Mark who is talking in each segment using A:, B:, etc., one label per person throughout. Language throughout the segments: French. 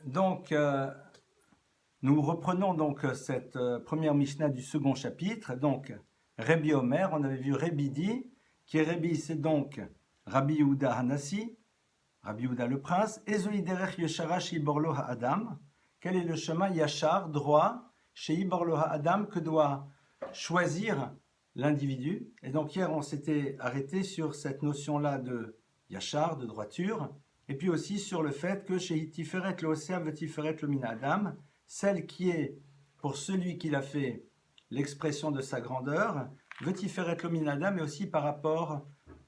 A: Donc, nous reprenons donc cette première Mishnah du second chapitre. Donc, Rabbi Omer, on avait vu Rabbi dit, qui est Rabbi, c'est donc Rabbi Yehuda Hanassi, Rabbi Yehuda le prince, Ezoi derech yeshara sheiborlo ha'adam. Quel est le chemin yachar, droit, sheiborlo ha'adam, que doit choisir l'individu? Et donc hier, on s'était arrêté sur cette notion-là de yachar, de droiture, et puis aussi sur le fait que chez Tiferet le Osea Vetiferet le Mina Adam, celle qui est pour celui qui l'a fait l'expression de sa grandeur, Vetiferet le Mina Adam, mais aussi par rapport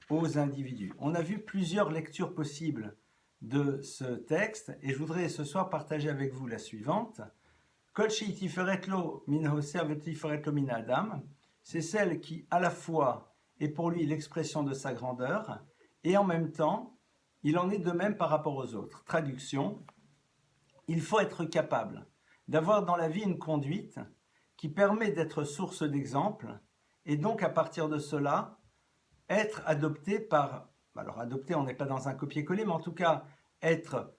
A: aux individus. On a vu plusieurs lectures possibles de ce texte, et je voudrais ce soir partager avec vous la suivante. Kol shei tiferet lo min Osea Vetiferet le Mina Adam, c'est celle qui à la fois est pour lui l'expression de sa grandeur, et en même temps, il en est de même par rapport aux autres. Traduction, il faut être capable d'avoir dans la vie une conduite qui permet d'être source d'exemple et donc à partir de cela, être adopté par... Alors adopté, on n'est pas dans un copier-coller, mais en tout cas être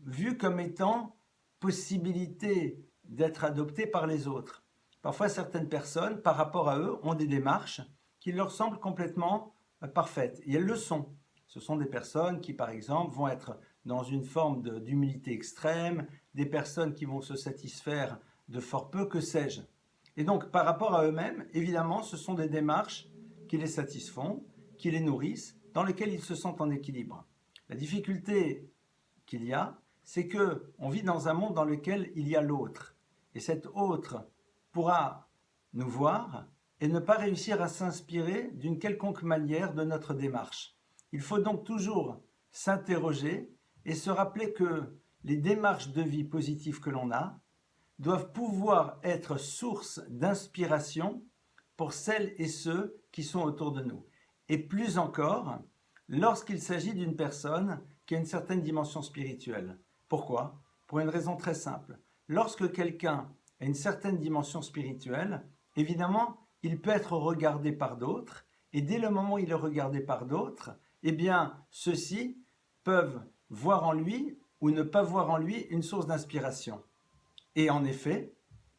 A: vu comme étant possibilité d'être adopté par les autres. Parfois, certaines personnes, par rapport à eux, ont des démarches qui leur semblent complètement parfaites. Et elles le sont. Ce sont des personnes qui, par exemple, vont être dans une forme d'humilité extrême, des personnes qui vont se satisfaire de fort peu, que sais-je. Et donc, par rapport à eux-mêmes, évidemment, ce sont des démarches qui les satisfont, qui les nourrissent, dans lesquelles ils se sentent en équilibre. La difficulté qu'il y a, c'est qu'on vit dans un monde dans lequel il y a l'autre. Et cet autre pourra nous voir et ne pas réussir à s'inspirer d'une quelconque manière de notre démarche. Il faut donc toujours s'interroger et se rappeler que les démarches de vie positives que l'on a doivent pouvoir être source d'inspiration pour celles et ceux qui sont autour de nous. Et plus encore, lorsqu'il s'agit d'une personne qui a une certaine dimension spirituelle. Pourquoi? Pour une raison très simple. Lorsque quelqu'un a une certaine dimension spirituelle, évidemment, il peut être regardé par d'autres, et dès le moment où il est regardé par d'autres, eh bien, ceux-ci peuvent voir en lui ou ne pas voir en lui une source d'inspiration. Et en effet,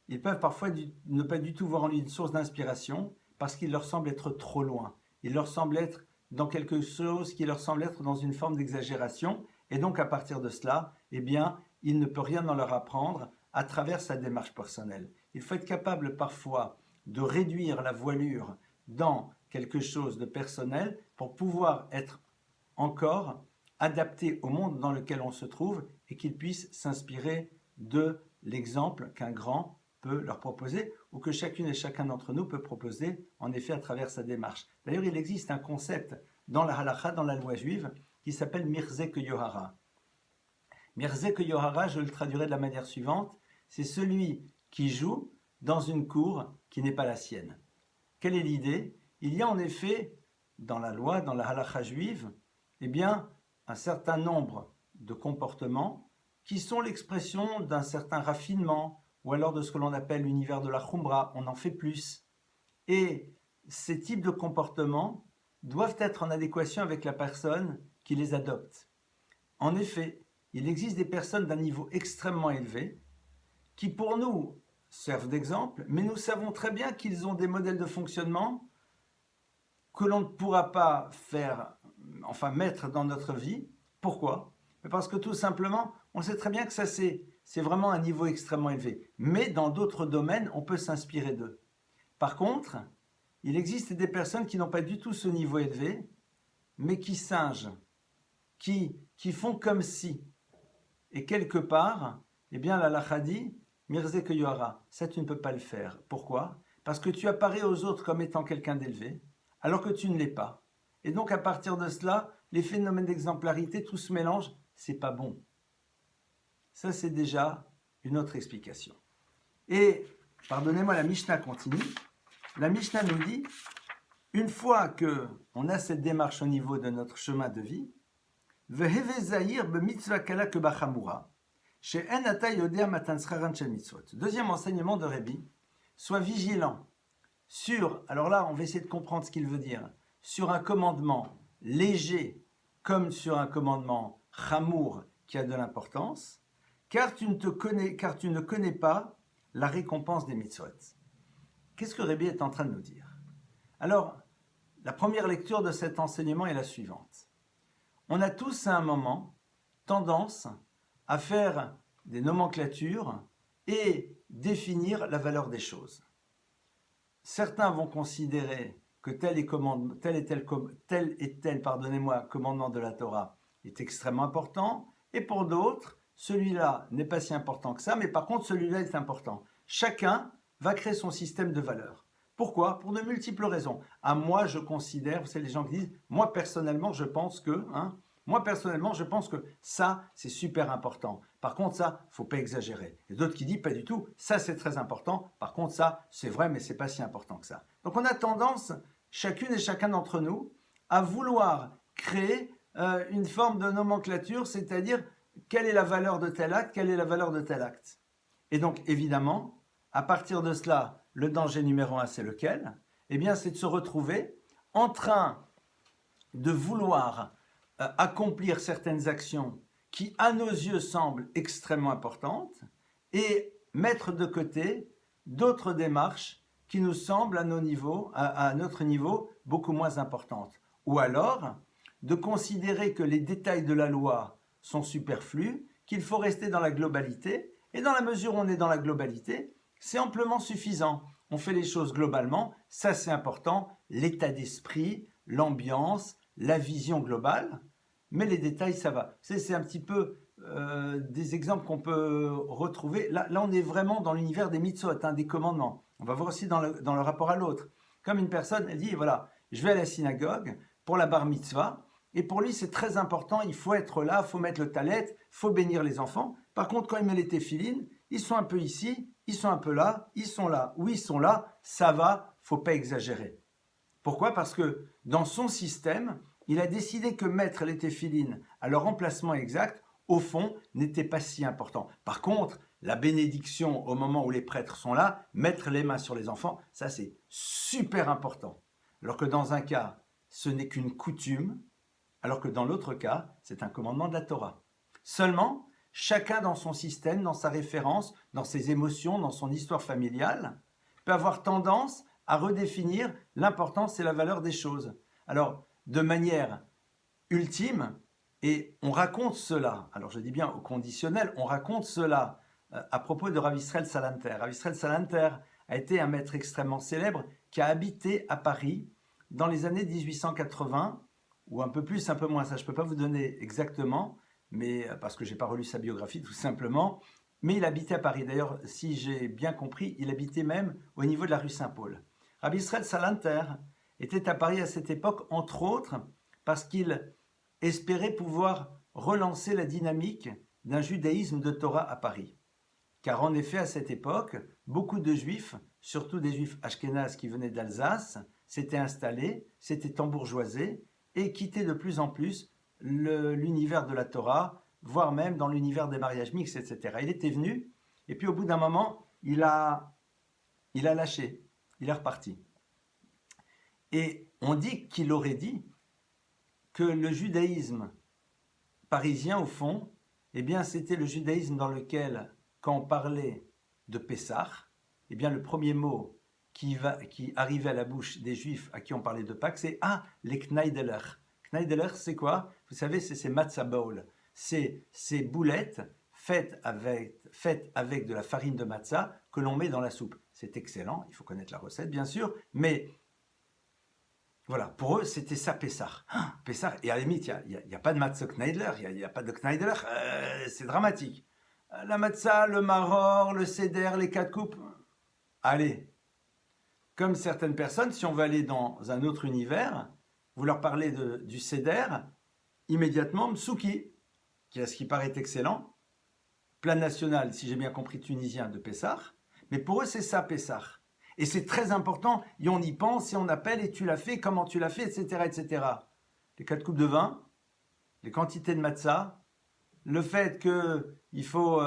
A: ils peuvent parfois ne pas du tout voir en lui une source d'inspiration parce qu'il leur semble être trop loin. Il leur semble être dans quelque chose qui leur semble être dans une forme d'exagération. Et donc, à partir de cela, eh bien, il ne peut rien en leur apprendre à travers sa démarche personnelle. Il faut être capable parfois de réduire la voilure dans quelque chose de personnel pour pouvoir être encore adapté au monde dans lequel on se trouve et qu'ils puissent s'inspirer de l'exemple qu'un grand peut leur proposer ou que chacune et chacun d'entre nous peut proposer en effet à travers sa démarche. D'ailleurs, il existe un concept dans la halakha, dans la loi juive, qui s'appelle Mirzek Yohara. Mirzek Yohara, je le traduirai de la manière suivante, c'est celui qui joue dans une cour qui n'est pas la sienne. Quelle est l'idée? Il y a en effet, dans la loi, dans la halakha juive, eh bien, un certain nombre de comportements qui sont l'expression d'un certain raffinement, ou alors de ce que l'on appelle l'univers de la Khumra, on en fait plus. Et ces types de comportements doivent être en adéquation avec la personne qui les adopte. En effet, il existe des personnes d'un niveau extrêmement élevé qui pour nous servent d'exemple, mais nous savons très bien qu'ils ont des modèles de fonctionnement que l'on ne pourra pas mettre dans notre vie. Pourquoi? Parce que tout simplement, on sait très bien que ça c'est vraiment un niveau extrêmement élevé. Mais dans d'autres domaines, on peut s'inspirer d'eux. Par contre, il existe des personnes qui n'ont pas du tout ce niveau élevé, mais qui singent, qui font comme si. Et quelque part, eh bien la halakha dit, Mirzek Yohara, ça tu ne peux pas le faire. Pourquoi? Parce que tu apparais aux autres comme étant quelqu'un d'élevé, alors que tu ne l'es pas. Et donc à partir de cela, les phénomènes d'exemplarité, tout se mélange, c'est pas bon. Ça c'est déjà une autre explication. Et, pardonnez-moi, la Mishnah continue. La Mishnah nous dit, une fois qu'on a cette démarche au niveau de notre chemin de vie, deuxième enseignement de Rabbi, sois vigilant sur, alors là on va essayer de comprendre ce qu'il veut dire, sur un commandement léger comme sur un commandement chamour qui a de l'importance, car tu ne connais pas la récompense des mitzvot. Qu'est-ce que Rabbi est en train de nous dire? Alors, la première lecture de cet enseignement est la suivante. On a tous à un moment tendance à faire des nomenclatures et définir la valeur des choses. Certains vont considérer que tel et tel commandement de la Torah est extrêmement important, et pour d'autres, celui-là n'est pas si important que ça, mais par contre celui-là est important. Chacun va créer son système de valeurs. Pourquoi? Pour de multiples raisons. Moi je considère, vous savez les gens qui disent, moi personnellement je pense que ça c'est super important. Par contre ça, faut pas exagérer. Et d'autres qui disent pas du tout, ça c'est très important. Par contre ça, c'est vrai mais c'est pas si important que ça. Donc on a tendance, chacune et chacun d'entre nous, à vouloir créer une forme de nomenclature, c'est-à-dire quelle est la valeur de tel acte, quelle est la valeur de tel acte. Et donc évidemment, à partir de cela, le danger numéro 1, c'est lequel? Eh bien, c'est de se retrouver en train de vouloir accomplir certaines actions qui, à nos yeux, semblent extrêmement importantes et mettre de côté d'autres démarches qui nous semblent à notre niveau, beaucoup moins importantes. Ou alors, de considérer que les détails de la loi sont superflus, qu'il faut rester dans la globalité, et dans la mesure où on est dans la globalité, c'est amplement suffisant. On fait les choses globalement, ça c'est important, l'état d'esprit, l'ambiance, la vision globale, mais les détails ça va. C'est un petit peu des exemples qu'on peut retrouver. Là, on est vraiment dans l'univers des mitzvot, des commandements. On va voir aussi dans le rapport à l'autre. Comme une personne, elle dit, voilà, je vais à la synagogue pour la bar mitzvah, et pour lui c'est très important, il faut être là, il faut mettre le talet, il faut bénir les enfants. Par contre, quand il met les téphilines, ils sont un peu ici, ils sont un peu là, ils sont là, oui, ils sont là, ça va, faut pas exagérer. Pourquoi? Parce que dans son système, il a décidé que mettre les téphilines à leur emplacement exact, au fond, n'était pas si important. Par contre, la bénédiction au moment où les prêtres sont là, mettre les mains sur les enfants, ça c'est super important. Alors que dans un cas, ce n'est qu'une coutume, alors que dans l'autre cas, c'est un commandement de la Torah. Seulement, chacun dans son système, dans sa référence, dans ses émotions, dans son histoire familiale, peut avoir tendance à redéfinir l'importance et la valeur des choses. Alors, de manière ultime, et on raconte cela, alors je dis bien au conditionnel, on raconte cela à propos de Rav Israël Salanter. Rav Israël Salanter a été un maître extrêmement célèbre qui a habité à Paris dans les années 1880, ou un peu plus, un peu moins, ça je ne peux pas vous donner exactement, mais parce que je n'ai pas relu sa biographie tout simplement, mais il habitait à Paris. D'ailleurs, si j'ai bien compris, il habitait même au niveau de la rue Saint-Paul. Rabbi Israël Salanter était à Paris à cette époque, entre autres, parce qu'il espérait pouvoir relancer la dynamique d'un judaïsme de Torah à Paris. Car en effet, à cette époque, beaucoup de juifs, surtout des juifs ashkénazes qui venaient d'Alsace, s'étaient installés, s'étaient embourgeoisés et quittaient de plus en plus l'univers de la Torah, voire même dans l'univers des mariages mixtes, etc. Il était venu, et puis au bout d'un moment, il a lâché, il est reparti. Et on dit qu'il aurait dit que le judaïsme parisien, au fond, eh bien, c'était le judaïsme dans lequel, quand on parlait de Pessah, eh bien, le premier mot qui arrivait à la bouche des Juifs à qui on parlait de Pâques, c'est « Ah, les Kneideler ». Kneideler, c'est quoi? Vous savez, c'est ces matzah bowl. C'est ces boulettes faites avec de la farine de matzah que l'on met dans la soupe. C'est excellent, il faut connaître la recette, bien sûr, mais voilà, pour eux, c'était ça, Pessah. Pessah, et à la limite, il n'y a pas de matzah Kneidler, il n'y a pas de Kneidler, c'est dramatique. La matzah, le maror, le seder, les 4 coupes, allez. Comme certaines personnes, si on veut aller dans un autre univers, vous leur parlez du seder, immédiatement, Mtsouki, qui a ce qui paraît excellent, plat national, si j'ai bien compris, tunisien de Pessah, mais pour eux, c'est ça, Pessah. Et c'est très important, et on y pense, et on appelle, et tu l'as fait, comment tu l'as fait, etc., etc. Les 4 coupes de vin, les quantités de matzah, le fait qu'il faut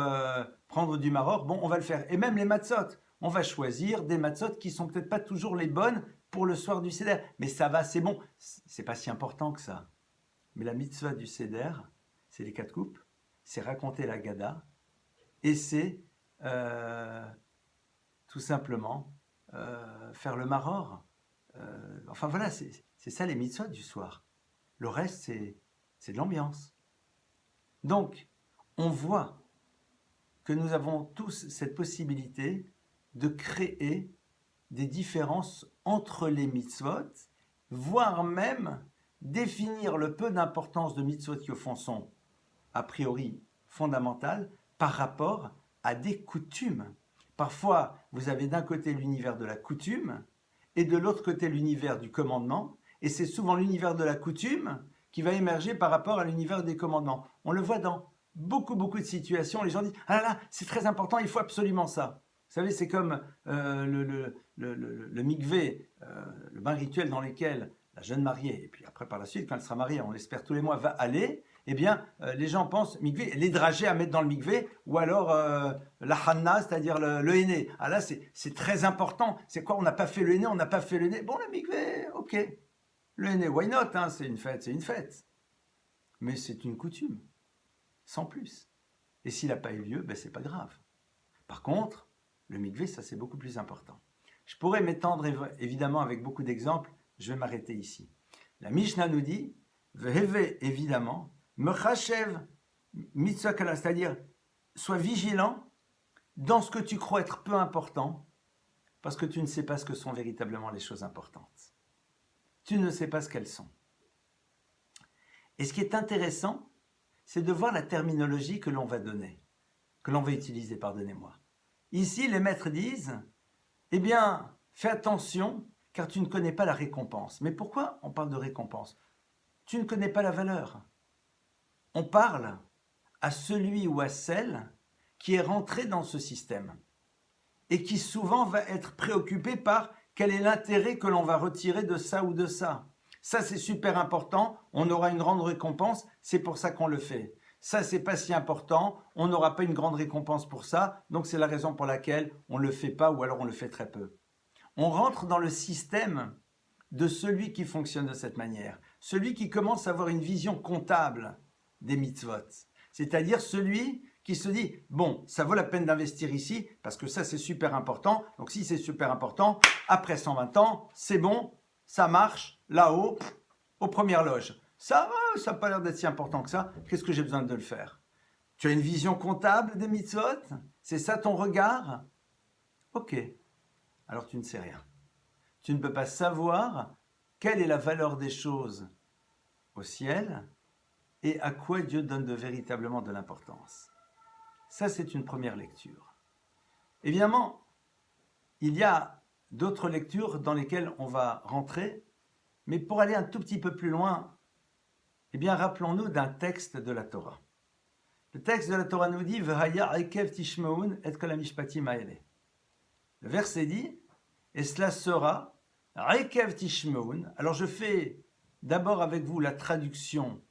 A: prendre du maror, bon, on va le faire. Et même les matzot, on va choisir des matzot qui sont peut-être pas toujours les bonnes pour le soir du seder, mais ça va, c'est bon. C'est pas si important que ça. Mais la mitzvah du seder, c'est les 4 coupes, c'est raconter la Gada, et c'est tout simplement faire le maror. Enfin voilà, c'est ça les mitzvot du soir. Le reste, c'est de l'ambiance. Donc, on voit que nous avons tous cette possibilité de créer des différences entre les mitzvot, voire même définir le peu d'importance de mitzvot qui au fond sont a priori fondamentales par rapport à des coutumes. Parfois, vous avez d'un côté l'univers de la coutume et de l'autre côté l'univers du commandement, et c'est souvent l'univers de la coutume qui va émerger par rapport à l'univers des commandements. On le voit dans beaucoup de situations, les gens disent « Ah là là, c'est très important, il faut absolument ça ». Vous savez, c'est comme le mikvé, le bain rituel dans lequel la jeune mariée, et puis après par la suite, quand elle sera mariée, on l'espère tous les mois, va aller, eh bien, les gens pensent mikvé, les dragées à mettre dans le mikvé, ou alors la hanna, c'est-à-dire le henné. Ah là, c'est très important. C'est quoi? On n'a pas fait le henné, on n'a pas fait le henné. Bon, le mikvé, ok. Le henné, why not, hein, c'est une fête, c'est une fête. Mais c'est une coutume, sans plus. Et s'il n'a pas eu lieu, ben, c'est pas grave. Par contre, le mikvé, ça c'est beaucoup plus important. Je pourrais m'étendre évidemment avec beaucoup d'exemples, je vais m'arrêter ici. La Mishnah nous dit, veheve évidemment, mechachev mitzvah kala, c'est-à-dire sois vigilant dans ce que tu crois être peu important, parce que tu ne sais pas ce que sont véritablement les choses importantes. Tu ne sais pas ce qu'elles sont. Et ce qui est intéressant, c'est de voir la terminologie que l'on va donner, que l'on va utiliser, pardonnez-moi. Ici, les maîtres disent, eh bien, fais attention, car tu ne connais pas la récompense. Mais pourquoi on parle de récompense? Tu ne connais pas la valeur. On parle à celui ou à celle qui est rentré dans ce système et qui souvent va être préoccupé par quel est l'intérêt que l'on va retirer de ça ou de ça. Ça, c'est super important, on aura une grande récompense, c'est pour ça qu'on le fait. Ça, c'est pas si important, on n'aura pas une grande récompense pour ça, donc c'est la raison pour laquelle on ne le fait pas ou alors on le fait très peu. On rentre dans le système de celui qui fonctionne de cette manière, celui qui commence à avoir une vision comptable des mitzvot, c'est-à-dire celui qui se dit, bon, ça vaut la peine d'investir ici, parce que ça c'est super important, donc si c'est super important, après 120 ans, c'est bon, ça marche, là-haut, aux premières loges. Ça n'a pas l'air d'être si important que ça, qu'est-ce que j'ai besoin de le faire? Tu as une vision comptable des mitzvot? C'est ça ton regard? Ok, alors tu ne sais rien. Tu ne peux pas savoir quelle est la valeur des choses au ciel et à quoi Dieu donne véritablement de l'importance. Ça, c'est une première lecture. Évidemment, il y a d'autres lectures dans lesquelles on va rentrer, mais pour aller un tout petit peu plus loin, eh bien, rappelons-nous d'un texte de la Torah. Le texte de la Torah nous dit « V'haya akev tishmeun et kol hamishpatim haele ». Le verset dit « Et cela sera akev tishmeun ». Alors, je fais d'abord avec vous la traduction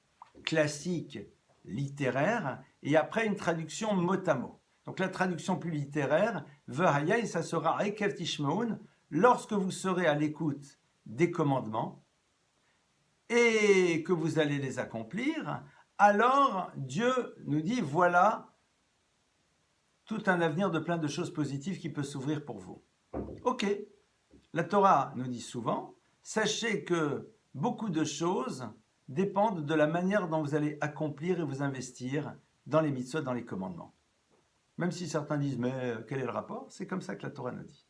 A: classique littéraire et après une traduction mot à mot. Donc la traduction plus littéraire, V'haya, et ça sera Akev Tishmeun, lorsque vous serez à l'écoute des commandements et que vous allez les accomplir, alors Dieu nous dit voilà tout un avenir de plein de choses positives qui peut s'ouvrir pour vous. Ok, la Torah nous dit souvent, sachez que beaucoup de choses dépendent de la manière dont vous allez accomplir et vous investir dans les mitzvot, dans les commandements. Même si certains disent, mais quel est le rapport? C'est comme ça que la Torah nous dit.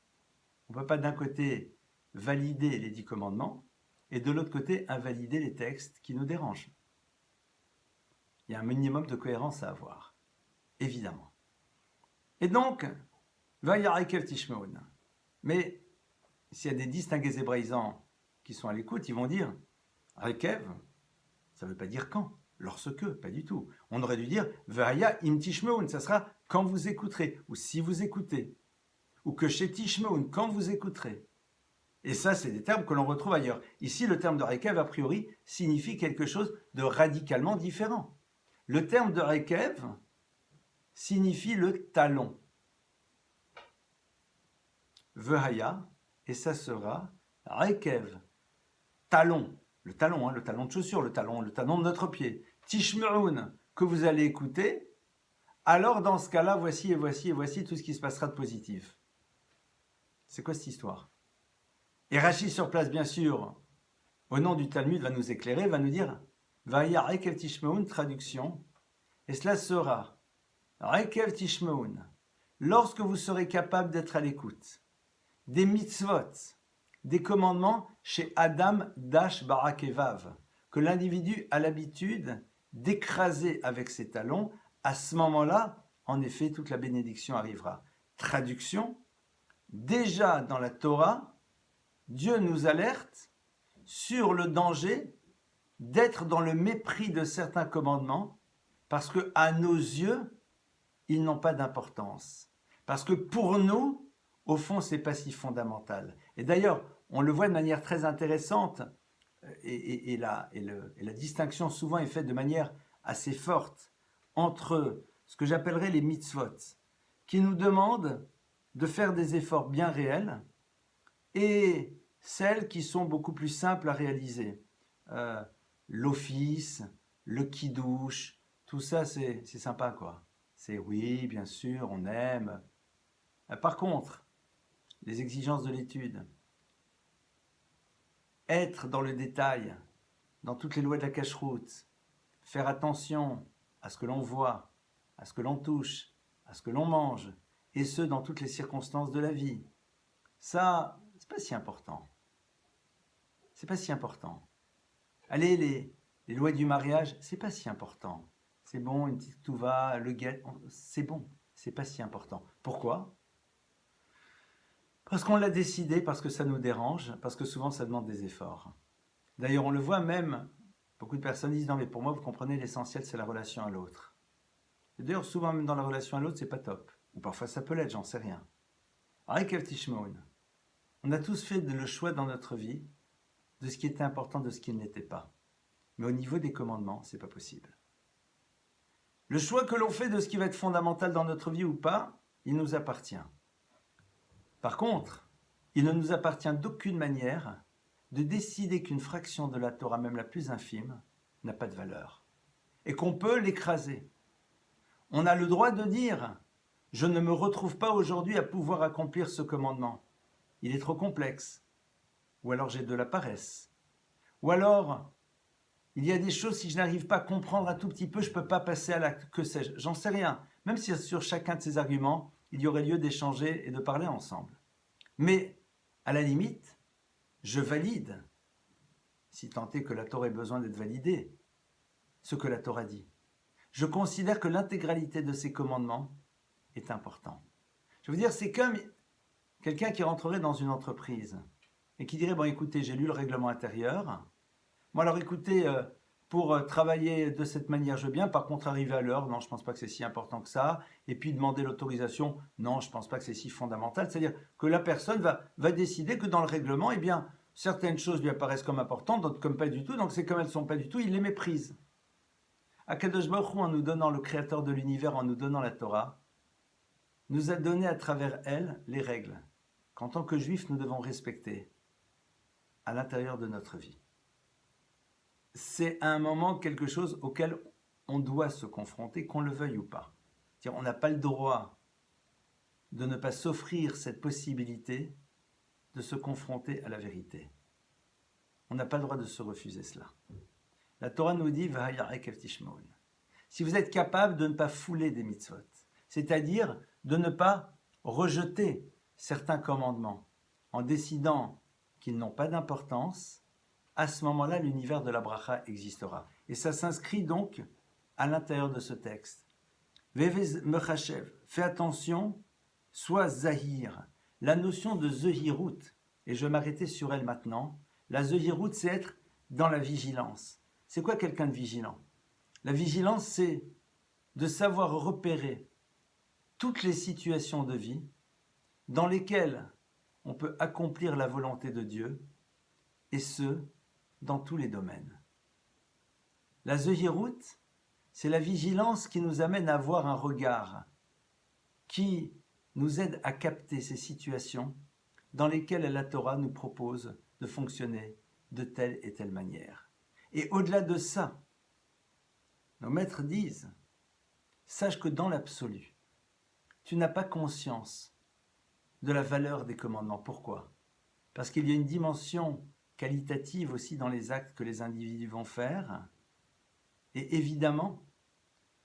A: On ne peut pas d'un côté valider les 10 commandements et de l'autre côté invalider les textes qui nous dérangent. Il y a un minimum de cohérence à avoir, évidemment. Et donc, Vayarakev Tishmeun. Mais s'il y a des distingués hébraïsants qui sont à l'écoute, ils vont dire, Rekev, ça ne veut pas dire quand, lorsque, pas du tout. On aurait dû dire Vaya im tishmeun, ça sera quand vous écouterez, ou si vous écoutez, ou que chez tishmeun, quand vous écouterez. Et ça, c'est des termes que l'on retrouve ailleurs. Ici, le terme de rekev, a priori, signifie quelque chose de radicalement différent. Le terme de rekev signifie le talon. Vehaya, et ça sera rekev, talon. Le talon de chaussure, le talon de notre pied. Tishmeun, que vous allez écouter, alors dans ce cas-là, voici et voici et voici tout ce qui se passera de positif. C'est quoi cette histoire? Et Rashi sur place, bien sûr, au nom du Talmud, va nous éclairer, va nous dire Vaya Rekev Tishmeun, traduction, et cela sera Rekev Tishmeun, lorsque vous serez capable d'être à l'écoute des mitzvot, des commandements chez Adam Dash Barakevav, que l'individu a l'habitude d'écraser avec ses talons, à ce moment-là, en effet, toute la bénédiction arrivera. Traduction, déjà dans la Torah, Dieu nous alerte sur le danger d'être dans le mépris de certains commandements, parce que à nos yeux, ils n'ont pas d'importance. Parce que pour nous, au fond, c'est pas si fondamental. Et d'ailleurs, on le voit de manière très intéressante, et la distinction souvent est faite de manière assez forte entre ce que j'appellerais les mitzvot, qui nous demandent de faire des efforts bien réels, et celles qui sont beaucoup plus simples à réaliser. L'office, le kidouche, tout ça, c'est sympa, quoi. C'est oui, bien sûr, on aime. Par contre, les exigences de l'étude, être dans le détail, dans toutes les lois de la cacheroute, faire attention à ce que l'on voit, à ce que l'on touche, à ce que l'on mange, et ce, dans toutes les circonstances de la vie. Ça, c'est pas si important. C'est pas si important. Allez, les lois du mariage, c'est pas si important. C'est bon, une petite touva, le guet, c'est bon. C'est pas si important. Pourquoi? Parce qu'on l'a décidé, parce que ça nous dérange, parce que souvent ça demande des efforts. D'ailleurs, on le voit même, beaucoup de personnes disent non mais pour moi vous comprenez l'essentiel c'est la relation à l'autre. Et d'ailleurs souvent même dans la relation à l'autre c'est pas top. Ou parfois ça peut l'être, j'en sais rien. Rekev Tishmeun. On a tous fait le choix dans notre vie de ce qui était important, de ce qui ne l'était pas. Mais au niveau des commandements, c'est pas possible. Le choix que l'on fait de ce qui va être fondamental dans notre vie ou pas, il nous appartient. Par contre, il ne nous appartient d'aucune manière de décider qu'une fraction de la Torah, même la plus infime, n'a pas de valeur. Et qu'on peut l'écraser. On a le droit de dire « Je ne me retrouve pas aujourd'hui à pouvoir accomplir ce commandement. Il est trop complexe. » Ou alors j'ai de la paresse. Ou alors, il y a des choses, si je n'arrive pas à comprendre un tout petit peu, je ne peux pas passer à l'acte. Que sais-je? J'en sais rien. Même si sur chacun de ces arguments, il y aurait lieu d'échanger et de parler ensemble. Mais, à la limite, je valide, si tant est que la Torah ait besoin d'être validée, ce que la Torah dit. Je considère que l'intégralité de ces commandements est important. Je veux dire, c'est comme quelqu'un qui rentrerait dans une entreprise et qui dirait, bon écoutez, j'ai lu le règlement intérieur, bon alors écoutez, pour travailler de cette manière, je veux bien, par contre arriver à l'heure, non, je ne pense pas que c'est si important que ça, et puis demander l'autorisation, non, je ne pense pas que c'est si fondamental, c'est-à-dire que la personne va décider que dans le règlement, eh bien, certaines choses lui apparaissent comme importantes, d'autres comme pas du tout, donc c'est comme elles ne sont pas du tout, il les méprise. Akadosh Baruch Hu, en nous donnant le créateur de l'univers, en nous donnant la Torah, nous a donné à travers elle les règles qu'en tant que juifs, nous devons respecter à l'intérieur de notre vie. C'est à un moment quelque chose auquel on doit se confronter, qu'on le veuille ou pas. C'est-à-dire, on n'a pas le droit de ne pas s'offrir cette possibilité de se confronter à la vérité. On n'a pas le droit de se refuser cela. La Torah nous dit si vous êtes capable de ne pas fouler des mitzvot, c'est-à-dire de ne pas rejeter certains commandements en décidant qu'ils n'ont pas d'importance, à ce moment-là, l'univers de la bracha existera. Et ça s'inscrit donc à l'intérieur de ce texte. Vevez mechachev, fais attention, sois zahir. La notion de zehirut, et je vais m'arrêter sur elle maintenant, la zehirut, c'est être dans la vigilance. C'est quoi quelqu'un de vigilant? La vigilance, c'est de savoir repérer toutes les situations de vie dans lesquelles on peut accomplir la volonté de Dieu, et ce, dans tous les domaines. La zehirut, c'est la vigilance qui nous amène à avoir un regard qui nous aide à capter ces situations dans lesquelles la Torah nous propose de fonctionner de telle et telle manière. Et au-delà de ça, nos maîtres disent sache que dans l'absolu, tu n'as pas conscience de la valeur des commandements. Pourquoi? Parce qu'il y a une dimension qualitative aussi dans les actes que les individus vont faire. Et évidemment,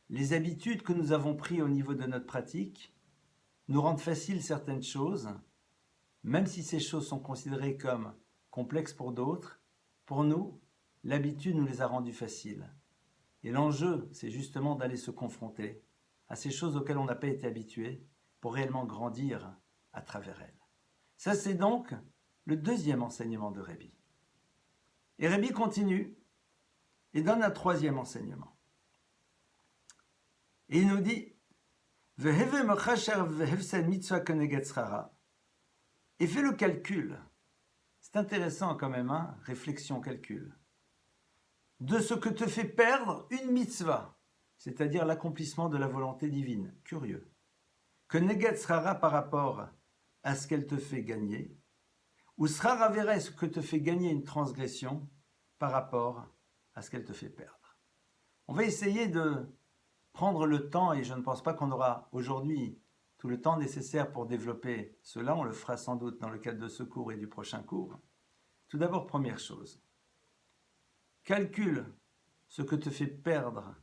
A: les habitudes que nous avons prises au niveau de notre pratique nous rendent faciles certaines choses, même si ces choses sont considérées comme complexes pour d'autres. Pour nous, l'habitude nous les a rendues faciles. Et l'enjeu, c'est justement d'aller se confronter à ces choses auxquelles on n'a pas été habitué pour réellement grandir à travers elles. Ça, c'est donc le deuxième enseignement de Rabbi. Et Rabbi continue et donne un troisième enseignement. Et il nous dit et fais le calcul. C'est intéressant quand même, hein? Réflexion, calcul. De ce que te fait perdre une mitzvah, c'est-à-dire l'accomplissement de la volonté divine. Curieux. Que neget srara par rapport à ce qu'elle te fait gagner, ou srara vera ce que te fait gagner une transgression par rapport à ce qu'elle te fait perdre. On va essayer de prendre le temps, et je ne pense pas qu'on aura aujourd'hui tout le temps nécessaire pour développer cela, on le fera sans doute dans le cadre de ce cours et du prochain cours. Tout d'abord, première chose, calcule ce que te fait perdre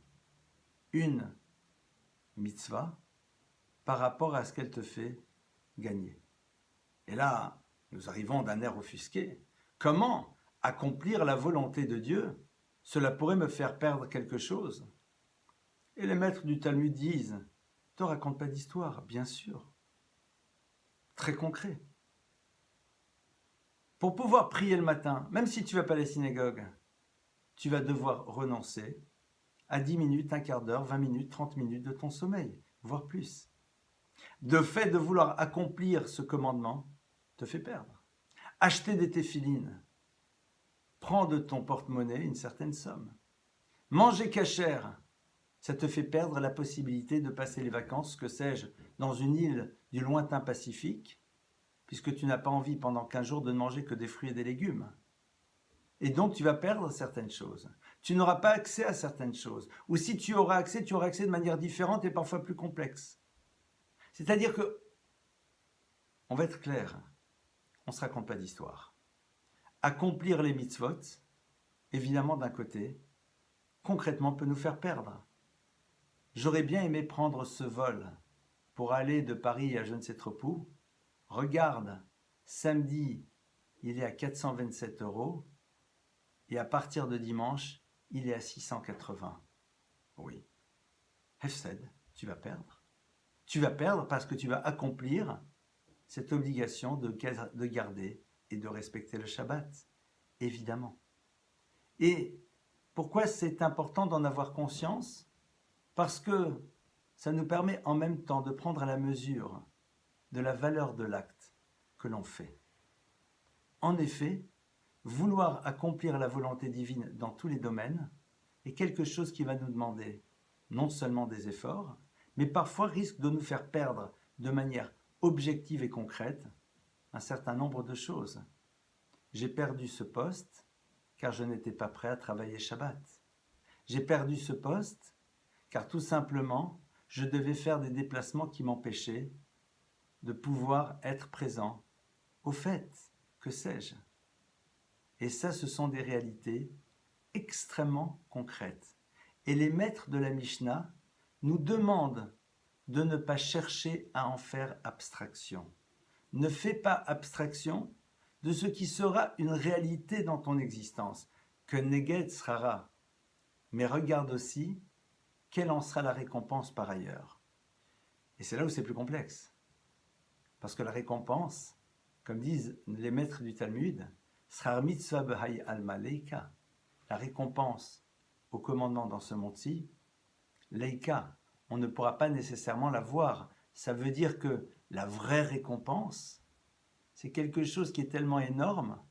A: une mitzvah par rapport à ce qu'elle te fait gagner. Et là, nous arrivons d'un air offusqué. Comment accomplir la volonté de Dieu? Cela pourrait me faire perdre quelque chose. Et les maîtres du Talmud disent, ne te raconte pas d'histoire, bien sûr. Très concret. Pour pouvoir prier le matin, même si tu ne vas pas à la synagogue, tu vas devoir renoncer à 10 minutes, un quart d'heure, 20 minutes, 30 minutes de ton sommeil, voire plus. De fait de vouloir accomplir ce commandement te fait perdre. Acheter des téphilines, prends de ton porte-monnaie une certaine somme. Manger cachère, ça te fait perdre la possibilité de passer les vacances, que sais-je, dans une île du lointain Pacifique, puisque tu n'as pas envie pendant 15 jours de ne manger que des fruits et des légumes. Et donc tu vas perdre certaines choses. Tu n'auras pas accès à certaines choses. Ou si tu auras accès de manière différente et parfois plus complexe. C'est-à-dire que, on va être clair, on ne se raconte pas d'histoire. Accomplir les mitzvot, évidemment d'un côté, concrètement peut nous faire perdre. J'aurais bien aimé prendre ce vol pour aller de Paris à je ne sais trop où. Regarde, samedi, il est à 427 € et à partir de dimanche, il est à 680. Oui. Hefsed, tu vas perdre. Tu vas perdre parce que tu vas accomplir cette obligation de garder et de respecter le Shabbat, évidemment. Et pourquoi c'est important d'en avoir conscience? Parce que ça nous permet en même temps de prendre à la mesure de la valeur de l'acte que l'on fait. En effet, vouloir accomplir la volonté divine dans tous les domaines est quelque chose qui va nous demander non seulement des efforts, mais parfois risque de nous faire perdre de manière objective et concrète un certain nombre de choses. J'ai perdu ce poste car je n'étais pas prêt à travailler Shabbat. J'ai perdu ce poste car tout simplement, je devais faire des déplacements qui m'empêchaient de pouvoir être présent au fait, que sais-je. Et ça, ce sont des réalités extrêmement concrètes. Et les maîtres de la Mishnah nous demandent de ne pas chercher à en faire abstraction. Ne fais pas abstraction de ce qui sera une réalité dans ton existence, que neged srara. Mais regarde aussi quelle en sera la récompense par ailleurs. Et c'est là où c'est plus complexe. Parce que la récompense, comme disent les maîtres du Talmud, sera mitzvah b'hay alma leika. La récompense au commandement dans ce monde-ci, leika, on ne pourra pas nécessairement la voir. Ça veut dire que la vraie récompense, c'est quelque chose qui est tellement énorme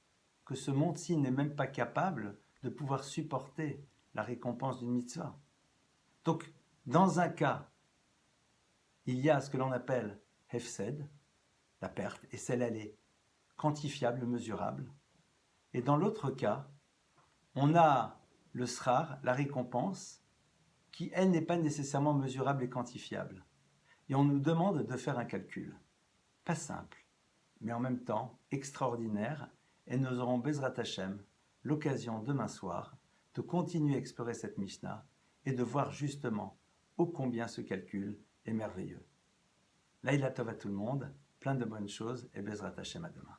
A: que ce monde-ci n'est même pas capable de pouvoir supporter la récompense d'une mitzvah. Donc, dans un cas, il y a ce que l'on appelle hefsed, la perte, et celle-là, elle est quantifiable, mesurable. Et dans l'autre cas, on a le srar, la récompense, qui, elle, n'est pas nécessairement mesurable et quantifiable. Et on nous demande de faire un calcul. Pas simple, mais en même temps extraordinaire, et nous aurons Bezrat Hashem l'occasion demain soir de continuer à explorer cette Mishnah et de voir justement ô combien ce calcul est merveilleux. Laïla Tov à tout le monde, plein de bonnes choses et Bezrat Hashem à demain.